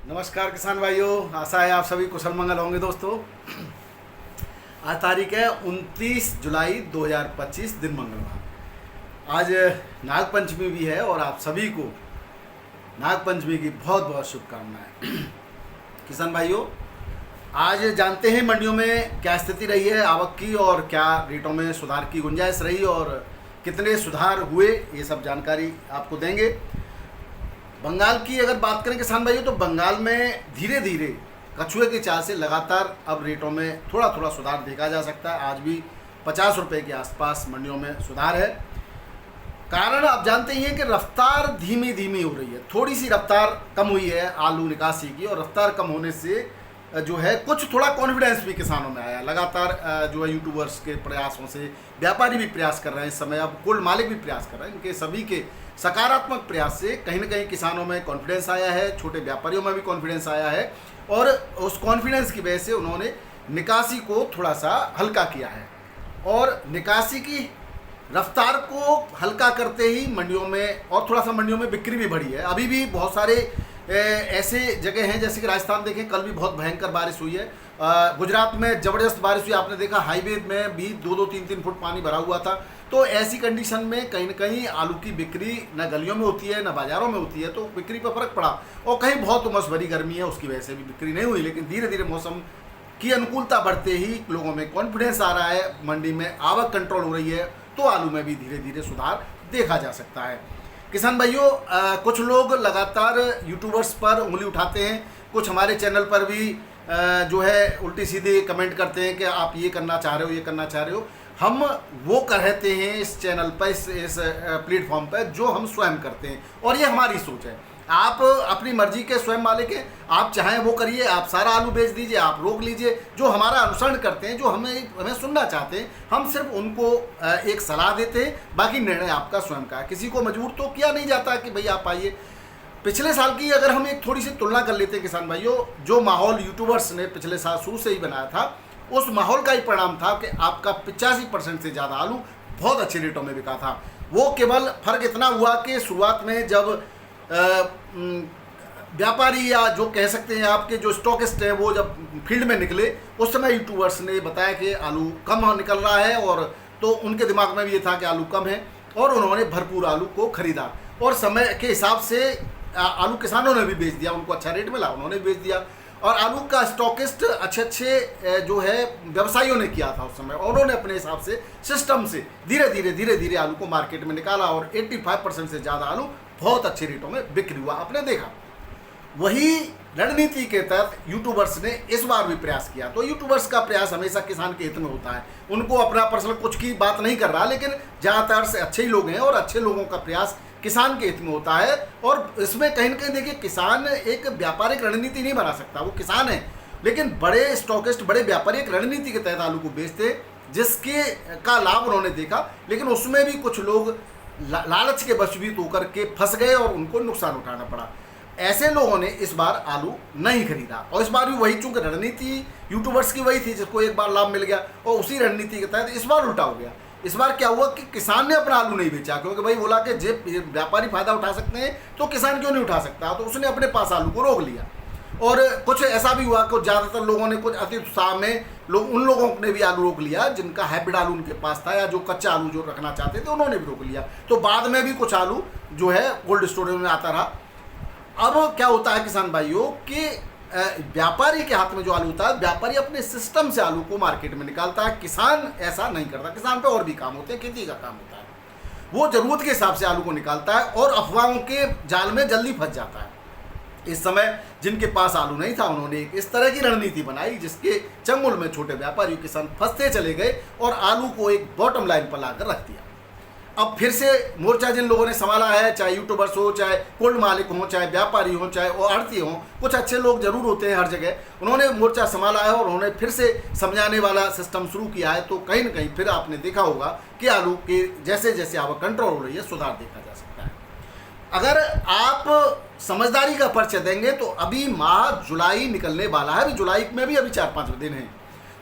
नमस्कार किसान भाइयों, आशा है आप सभी कुशल मंगल होंगे। दोस्तों, आज तारीख है 29 जुलाई 2025, दिन मंगलवार। आज नाग पंचमी भी है और आप सभी को नाग पंचमी की बहुत बहुत शुभकामनाएं। किसान भाइयों, आज जानते हैं मंडियों में क्या स्थिति रही है आवक की और क्या रेटों में सुधार की गुंजाइश रही और कितने सुधार हुए, ये सब जानकारी आपको देंगे। बंगाल की अगर बात करें किसान भाइयों, तो बंगाल में धीरे धीरे कछुए की चाल से लगातार अब रेटों में थोड़ा थोड़ा सुधार देखा जा सकता है। आज भी 50 रुपये के आसपास मंडियों में सुधार है। कारण आप जानते ही हैं कि रफ्तार धीमी धीमी हो रही है, थोड़ी सी रफ्तार कम हुई है आलू निकासी की, और रफ्तार कम होने से जो है कुछ थोड़ा कॉन्फिडेंस भी किसानों में आया। लगातार जो है यूट्यूबर्स के प्रयासों से व्यापारी भी प्रयास कर रहे हैं इस समय, अब कोल्ड मालिक भी प्रयास कर रहे हैं। इनके सभी के सकारात्मक प्रयास से कहीं ना कहीं किसानों में कॉन्फिडेंस आया है, छोटे व्यापारियों में भी कॉन्फिडेंस आया है, और उस कॉन्फिडेंस की वजह से उन्होंने निकासी को थोड़ा सा हल्का किया है। और निकासी की रफ्तार को हल्का करते ही मंडियों में और थोड़ा सा मंडियों में बिक्री भी बढ़ी है। अभी भी बहुत सारे ऐसे जगह हैं, जैसे कि राजस्थान देखें, कल भी बहुत भयंकर बारिश हुई है। गुजरात में ज़बरदस्त बारिश हुई, आपने देखा हाईवे में भी 2-2, 3-3 फुट पानी भरा हुआ था। तो ऐसी कंडीशन में कहीं न कहीं आलू की बिक्री न गलियों में होती है न बाज़ारों में होती है, तो बिक्री पर फर्क पड़ा। और कहीं बहुत उमस भरी गर्मी है, उसकी वजह से भी बिक्री नहीं हुई। लेकिन धीरे धीरे मौसम की अनुकूलता बढ़ते ही लोगों में कॉन्फिडेंस आ रहा है, मंडी में आवक कंट्रोल हो रही है, तो आलू में भी धीरे धीरे सुधार देखा जा सकता है। किसान भाइयों, कुछ लोग लगातार यूट्यूबर्स पर उंगली उठाते हैं, कुछ हमारे चैनल पर भी जो है उल्टी सीधी कमेंट करते हैं कि आप ये करना चाह रहे हो, ये करना चाह रहे हो। हम वो कहते हैं इस चैनल पर, इस प्लेटफॉर्म पर जो हम स्वयं करते हैं, और ये हमारी सोच है। आप अपनी मर्जी के स्वयं मालिक हैं, आप चाहें वो करिए, आप सारा आलू बेच दीजिए, आप रोक लीजिए। जो हमारा अनुसरण करते हैं, जो हमें सुनना चाहते हैं, हम सिर्फ उनको एक सलाह देते हैं, बाकी निर्णय आपका स्वयं का है। किसी को मजबूर तो किया नहीं जाता कि भाई आप आइए। पिछले साल की अगर हम एक थोड़ी सी तुलना कर लेते हैं किसान भाइयों, जो माहौल यूट्यूबर्स ने पिछले साल शुरू से ही बनाया था, उस माहौल का ही परिणाम था कि आपका 85% से ज़्यादा आलू बहुत अच्छे रेटों में बिका था। वो केवल फर्क इतना हुआ कि शुरुआत में जब व्यापारी या जो कह सकते हैं आपके जो स्टॉकिस्ट हैं, वो जब फील्ड में निकले, उस समय यूट्यूबर्स ने बताया कि आलू कम निकल रहा है, और तो उनके दिमाग में भी ये था कि आलू कम है, और उन्होंने भरपूर आलू को खरीदा। और समय के हिसाब से आलू किसानों ने भी बेच दिया, उनको अच्छा रेट मिला, उन्होंने भी बेच दिया। और आलू का स्टॉकिस्ट अच्छे जो है व्यवसायियों ने किया था उस समय, और उन्होंने अपने हिसाब से सिस्टम से धीरे धीरे आलू को मार्केट में निकाला, और 85% से ज़्यादा आलू बहुत अच्छे रेटों में बिक्री हुआ, आपने देखा। वही रणनीति के तहत यूट्यूबर्स ने इस बार भी प्रयास किया। तो यूट्यूबर्स का प्रयास हमेशा किसान के हित में होता है, उनको अपना पर्सनल कुछ की बात नहीं कर रहा, लेकिन ज़्यादातर से अच्छे ही लोग हैं, और अच्छे लोगों का प्रयास किसान के हित में होता है। और इसमें कहीं ना कहीं देखिए, किसान एक व्यापारिक रणनीति नहीं बना सकता, वो किसान है, लेकिन बड़े स्टॉकिस्ट, बड़े व्यापारी एक रणनीति के तहत आलू को बेचते, जिसके का लाभ उन्होंने देखा। लेकिन उसमें भी कुछ लोग लालच के वशीभूत होकर के फंस गए और उनको नुकसान उठाना पड़ा। ऐसे लोगों ने इस बार आलू नहीं खरीदा, और इस बार भी वही, चूंकि रणनीति यूट्यूबर्स की वही थी, जिसको एक बार लाभ मिल गया, और उसी रणनीति के तहत इस बार उल्टा हो गया। इस बार क्या हुआ कि किसान ने अपना आलू नहीं बेचा, क्योंकि भाई बोला कि जे व्यापारी फायदा उठा सकते हैं तो किसान क्यों नहीं उठा सकता, तो उसने अपने पास आलू को रोक लिया। और कुछ ऐसा भी हुआ कि ज़्यादातर लोगों ने, कुछ अति उत्साह में लोग, उन लोगों ने भी आलू रोक लिया जिनका हाइब्रिड आलू उनके पास था, या जो कच्चा आलू जो रखना चाहते थे, उन्होंने भी रोक लिया। तो बाद में भी कुछ आलू जो है कोल्ड स्टोरेज में आता रहा। अब क्या होता है किसान भाइयों कि व्यापारी के हाथ में जो आलू होता है, व्यापारी अपने सिस्टम से आलू को मार्केट में निकालता है, किसान ऐसा नहीं करता। किसान पे और भी काम होते हैं, खेती का काम होता है, वो जरूरत के हिसाब से आलू को निकालता है, और अफवाहों के जाल में जल्दी फंस जाता है। इस समय जिनके पास आलू नहीं था, उन्होंने एक इस तरह की रणनीति बनाई जिसके चंगुल में छोटे व्यापारी किसान फंसते चले गए, और आलू को एक बॉटम लाइन पर लाकर रख दिया। अब फिर से मोर्चा जिन लोगों ने संभाला है, चाहे यूट्यूबर्स हो, चाहे कोल्ड मालिक हो, चाहे व्यापारी हो, चाहे वो आड़ती हो, कुछ अच्छे लोग जरूर होते हैं हर जगह, उन्होंने मोर्चा संभाला है, और उन्होंने फिर से समझाने वाला सिस्टम शुरू किया है। तो कहीं ना कहीं फिर आपने देखा होगा कि आलू के जैसे जैसे आवक कंट्रोल हो रही है, सुधार देखा जा सकता है। अगर आप समझदारी का परिचय देंगे तो अभी माह जुलाई निकलने वाला है, अभी जुलाई में भी अभी 4-5 दिन हैं,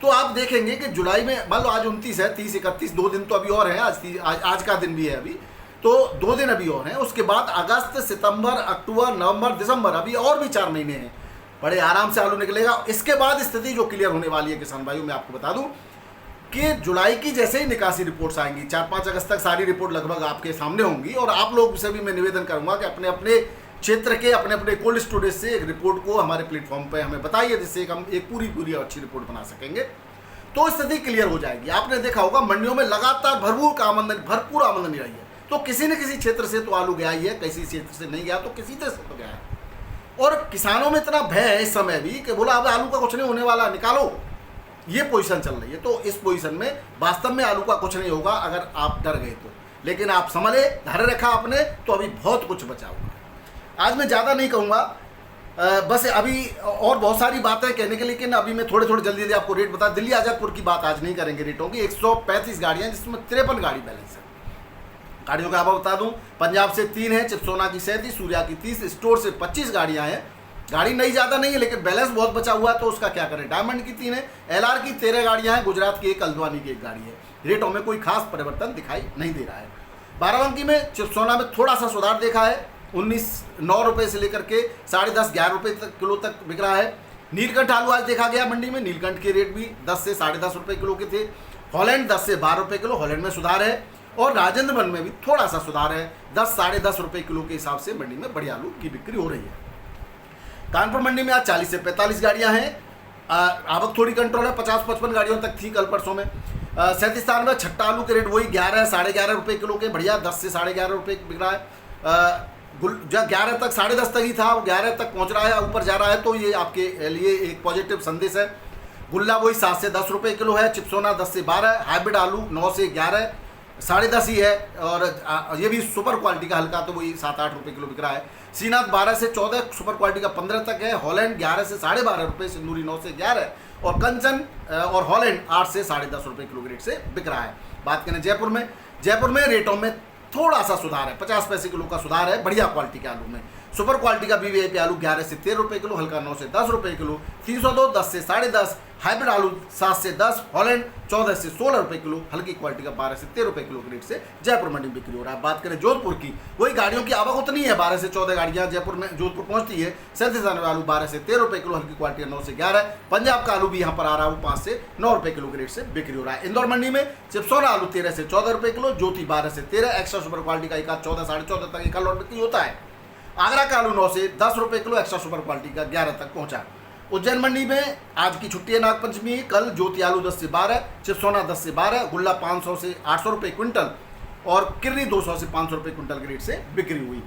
तो आप देखेंगे कि जुलाई में, मान लो आज 29 है, 30, 31, 2 दिन तो अभी और हैं, आज का दिन भी है अभी, तो 2 दिन अभी और हैं। उसके बाद अगस्त, सितंबर, अक्टूबर, नवंबर, दिसंबर, अभी और भी 4 महीने हैं। बड़े आराम से आलू निकलेगा। इसके बाद स्थिति जो क्लियर होने वाली है किसान भाइयों, मैं आपको बता दूं कि जुलाई की जैसे ही निकासी रिपोर्ट्स आएंगी, 4-5 अगस्त तक सारी रिपोर्ट लगभग आपके सामने होंगी, और आप लोग से भी मैं निवेदन करूंगा कि अपने अपने क्षेत्र के अपने अपने कोल्ड स्टोरेज से एक रिपोर्ट को हमारे प्लेटफॉर्म पे हमें बताइए, जिससे हम एक पूरी अच्छी रिपोर्ट बना सकेंगे, तो स्थिति क्लियर हो जाएगी। आपने देखा होगा मंडियों में लगातार भरपूर आमदनी रही है, तो किसी न किसी क्षेत्र से तो आलू गया ही है, किसी क्षेत्र से नहीं गया तो किसी तरह से तो गया है। और किसानों में इतना भय है इस समय भी कि बोला अब आलू का कुछ नहीं होने वाला, निकालो, ये पोजीशन चल रही है। तो इस पोजीशन में वास्तव में आलू का कुछ नहीं होगा अगर आप डर गए तो, लेकिन आप संभले, धैर्य रखा आपने, तो अभी बहुत कुछ बचा हुआ है। आज मैं ज़्यादा नहीं कहूँगा, बस अभी और बहुत सारी बातें कहने के, लेकिन अभी मैं थोड़े जल्दी आपको रेट बता। दिल्ली आजादपुर की बात आज नहीं करेंगे रेटों की। 135 गाड़ियाँ, जिसमें 53 गाड़ी बैलेंस है। गाड़ियों का आपको बता दूं, पंजाब से 3 है, चिपसोना की 37, सूर्या की 30, स्टोर से 25 गाड़ियाँ हैं। गाड़ी नई ज़्यादा नहीं है, लेकिन बैलेंस बहुत बचा हुआ है, तो उसका क्या करें। डायमंड की 3 है, LR की 13 गाड़ियाँ हैं, गुजरात की 1, हल्द्वानी की 1 गाड़ी है। रेटों में कोई खास परिवर्तन दिखाई नहीं दे रहा है। बाराबंकी में चिपसोना में थोड़ा सा सुधार देखा है, 9 रुपये से लेकर के 10.5 11 रुपये किलो तक बिक रहा है। नीलकंठ आलू आज देखा गया मंडी में, नीलकंठ के रेट भी 10 से 10.5 रुपये किलो के थे। हॉलैंड 10 से 12 रुपये किलो, हॉलैंड में सुधार है। और राजेंद्र वन में भी थोड़ा सा सुधार है, 10 साढ़े 10 रुपये किलो के हिसाब से मंडी में बड़ी आलू की बिक्री हो रही है। कानपुर मंडी में आज 40 से 45 गाड़ियां हैं, आवक थोड़ी कंट्रोल है, 50-55 गाड़ियों तक थी कल परसों में। 37 में छट्टा आलू के रेट वही 11 साढ़े 11 रुपये किलो के, बढ़िया 10 से 11.5 रुपये बिक रहा है। जब 11 तक 10.5 तक ही था, वो 11 तक पहुंच रहा है, ऊपर जा रहा है, तो ये आपके लिए एक पॉजिटिव संदेश है। गुल्ला वही 7 से 10 रुपये किलो है, चिपसोना 10 से 12, हाइब्रिड आलू 9 से 11, 10.5 ही है। और ये भी सुपर क्वालिटी का हल्का, तो वही 7-8 रुपये किलो बिक रहा है। सीनाथ 12 से 14, सुपर क्वालिटी का 15 तक है। हॉलैंड 11 से 12.5 रुपये, सिंदूरी 9 से 11, और कंचन और हॉलैंड 8 से 10.5 रुपये किलो के रेट से बिक रहा है। बात करें जयपुर में रेटों में थोड़ा सा सुधार है, 50 पैसे किलो का सुधार है बढ़िया क्वालिटी के आलू में। सुपर क्वालिटी का VVIP आलू 11 से 13 रुपये किलो, हल्का 9 से 10 रुपये किलो, 302 10 से 10.5, हाइब्रिड आलू 7 से 10, हॉलैंड 14 से 16 रुपये किलो, हल्की क्वालिटी का 12 से 13 रुपये किलो के रेट से जयपुर मंडी में बिक्री हो रहा है। बात करें जोधपुर की, वही गाड़ियों की आवक उतनी है, 12 से 14 गाड़ियाँ जोधपुर पहुँचती है। 37 आलू 12 से 13 रुपये किलो, हल्की क्वालिटी 9 से 11। पंजाब का आलू भी यहाँ पर आ रहा है, वो 5 से 9 रुपये किलो के रेट से बिक्री हो रहा है। इंदौर मंडी में चिपसोना आलू 13 से 14 रुपये किलो, ज्योति 12 से 13, एक्स्ट्रा सुपर क्वालिटी का 14 साढ़े 14 तक एक लॉट बिक्री होता है। आगरा का आलू 9 से 10 रुपये किलो, एक्स्ट्रा सुपर क्वालिटी का 11 तक पहुंचा। उज्जैन मंडी में आज की छुट्टी है, नागपंचमी। कल ज्योति आलू 10 से 12, चिपसोना 10 से 12, गुल्ला 500 से 800 रुपये क्विंटल, और किर्री 200 से 500 रुपये क्विंटल के रेट से बिक्री हुई।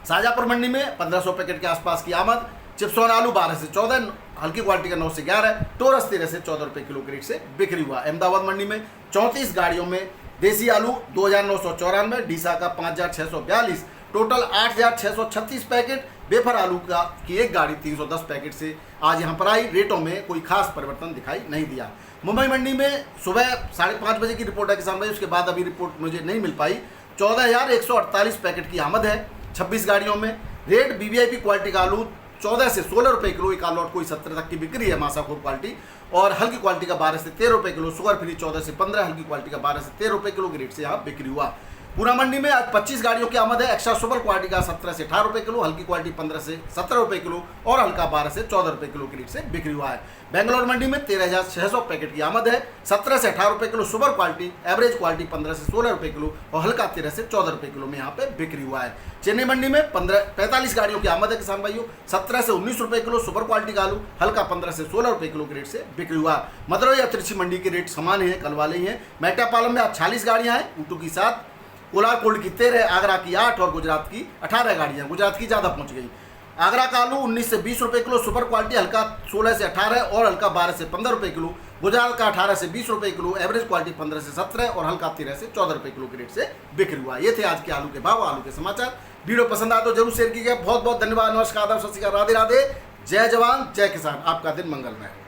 शाहजहाँपुर मंडी में 1500 पैकेट के आसपास की आमद। चिपसोना आलू 12 से 14, हल्की क्वालिटी का 9 से 11, टोरस 13 से 14 रुपये किलो के रेट से बिक्री हुआ। अहमदाबाद मंडी में 34 गाड़ियों में देसी आलू 2994, डीसा का 5642, टोटल 8636 पैकेट। बेफर आलू की एक गाड़ी 310 पैकेट से आज यहाँ पर आई। रेटों में कोई खास परिवर्तन दिखाई नहीं दिया। मुंबई मंडी में सुबह 5:30 बजे की रिपोर्ट है किसान भाई, उसके बाद अभी रिपोर्ट मुझे नहीं मिल पाई। 14,148 पैकेट की आमद है 26 गाड़ियों में। रेट VVIP क्वालिटी का आलू 14 से 16 रुपये किलो, एक आलू कोई 17 तक की बिक्री है मासाखोर क्वालिटी, और हल्की क्वालिटी का 12 से 13 रुपये किलो, सुगर फ्री 14 से 15, हल्की क्वालिटी का 12 से 13 रुपये किलो के रेट से यहाँ बिक्री हुआ। पूरा मंडी में आज 25 गाड़ियों की आमद है। एक्स्ट्रा सुपर क्वालिटी का 17 से 18 रुपये किलो, हल्की क्वालिटी 15 से 17 रुपये किलो, और हल्का 12 से 14 रुपये किलो के रेट से बिक्री हुआ है। बेंगलोर मंडी में 13,600 पैकेट की आमद है। 17 से 18 रुपये kilo super quality, average quality 15 से 16 रुपये किलो, और हल्का 13 से 14 रुपये किलो में यहाँ पे बिक्री हुआ है। चेन्नई मंडी में 45 गाड़ियों की आमद है किसान भाइयों। 17 से 19 रुपये किलो सुपर क्वालिटी का आलू, हल्का 15 से 16 रुपये किलो के रेट से बिक्री हुआ। मदुरई या त्रिची मंडी के रेट समान है, कल वाले ही हैं। मेट्टापालम में आज 46 गाड़ियाँ हैं, ऊटू की 7, कोलार कोल्ड की 13, आगरा की 8, और गुजरात की 18 गाड़ियाँ। गुजरात की ज़्यादा पहुँच गई। आगरा का आलू 19 से 20 रुपये किलो, सुपर क्वालिटी हल्का 16 से 18, और हल्का 12 से 15 रुपये किलो। गुजरात का 18 से 20 रुपये किलो, एवरेज क्वालिटी 15 से 17, और हल्का 13 से 14 रुपये किलो के रेट से बिक्री हुआ। ये थे आज के आलू के भाव, आलू के समाचार। वीडियो पसंद आए तो जरूर शेयर कीजिएगा। बहुत बहुत धन्यवाद। नमस्कार, आदाब, सत श्री अकाल, राधे राधे, जय जवान जय किसान। आपका दिन मंगलमय हो।